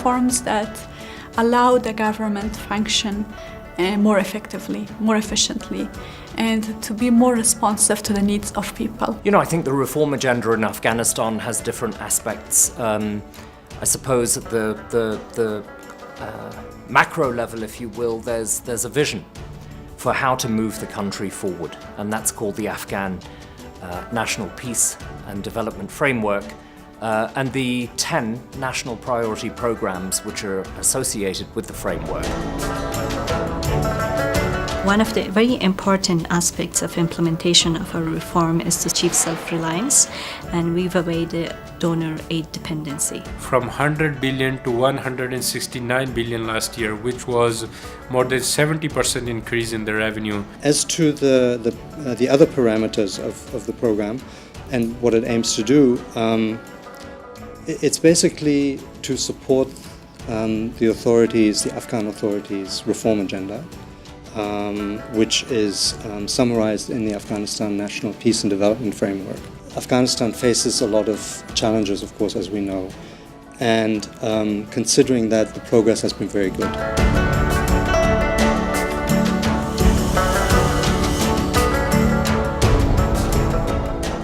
reforms that allow the government to function more effectively, more efficiently, and to be more responsive to the needs of people. I think the reform agenda in Afghanistan has different aspects. I suppose at the macro level, if you will, there's a vision for how to move the country forward, and that's called the Afghan National Peace and Development Framework, and the 10 national priority programs which are associated with the framework. One of the very important aspects of implementation of our reform is to achieve self-reliance and weave away the donor aid dependency. From 100 billion to 169 billion last year, which was more than 70% increase in the revenue. As to the other parameters of the program and what it aims to do, it's basically to support the authorities, the Afghan authorities' reform agenda, which is summarized in the Afghanistan National Peace and Development Framework. Afghanistan faces a lot of challenges, of course, as we know, and considering that, the progress has been very good.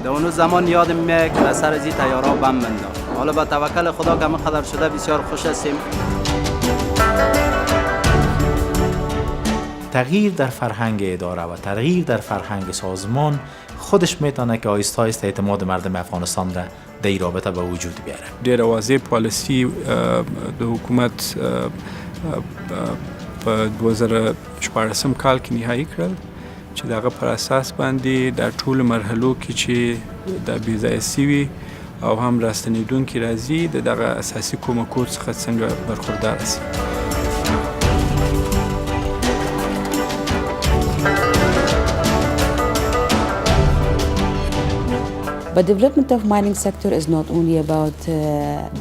اون زمان یادم میاد که سر از این طیارا بم بنداخت. حالا با توکل خدا که ما قدر شده بسیار خوش هستیم. تغییر در فرهنگ اداره و تغییر در فرهنگ سازمان خودش میتونه که آهسته آهسته اعتماد مردم افغانستان را در این رابطه به وجود بیاره. ډېره واضح پالیسي د حکومت په 2014 کال کې نهایی کړل چې دغه پر اساس باندې د ټولو مرحلو کې چې د بې ځایه سوي او هم راستنېدونکي راځي د دغه اساسي کومکو څخه څنګه برخوردار شي. But development of mining sector is not only about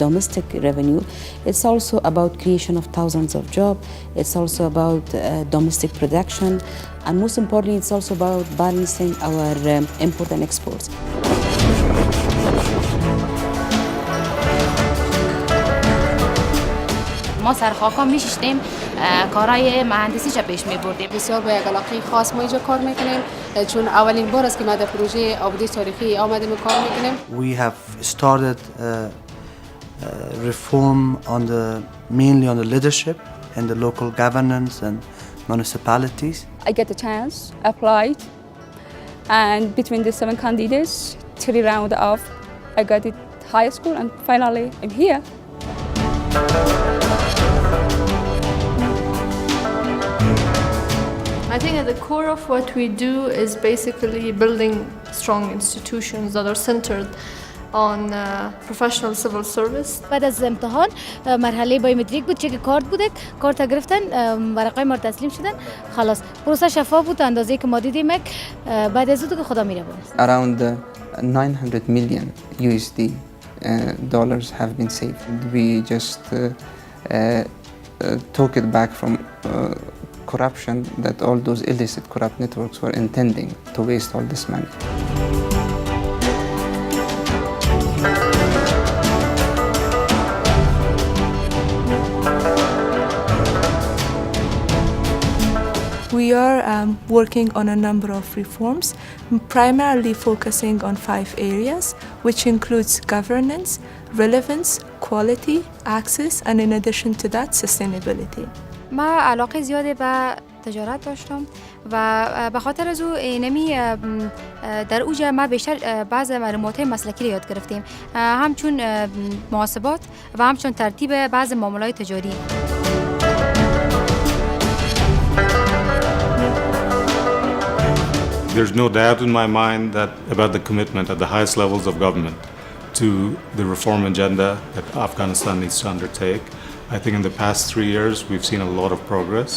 domestic revenue, it's also about creation of thousands of jobs, it's also about domestic production, and most importantly, it's also about balancing our import and exports. ما سرخاکا میشیشتیم کارهای مهندسی چه پیش میبردیم. بسیار با یک علاقه خاص ما اینجا کار میکنیم چون اولین بار است که ما در پروژه آبادی تاریخی آمدیم و کار میکنیم. We have started reform mainly on the leadership and the local governance and municipalities. I get the chance, applied, and between the 7 candidates, 3 rounds of, I got it high school and finally I'm here. I think at the core of what we do is basically building strong institutions that are centered on professional civil service. بعد از امتحان مرحله بایومتریک بود، چک کارت بوده، کارت گرفتن، ورقای ما تسلیم شدن، خلاص پروسه شفاف بود، اندازه‌ای که ما دیدیم بعد از اون که خدا میره بود. Around 900 million USD dollars have been saved. We just took it back from corruption that all those illicit corrupt networks were intending to waste all this money. We are working on a number of reforms, primarily focusing on 5 areas, which includes governance, relevance, quality, access, and in addition to that, sustainability. ما علاقه زیاده به تجارت داشتم و به خاطر از او نمی در اوجه ما بیشتر بعض معلومات مسلکی رو یاد گرفتیم، همچون محاسبات و همچون ترتیب بعض معاملات تجاری. There's no doubt in my mind that about the commitment at the highest levels of government to the reform agenda that Afghanistan needs to undertake. I think in the past 3 years we've seen a lot of progress.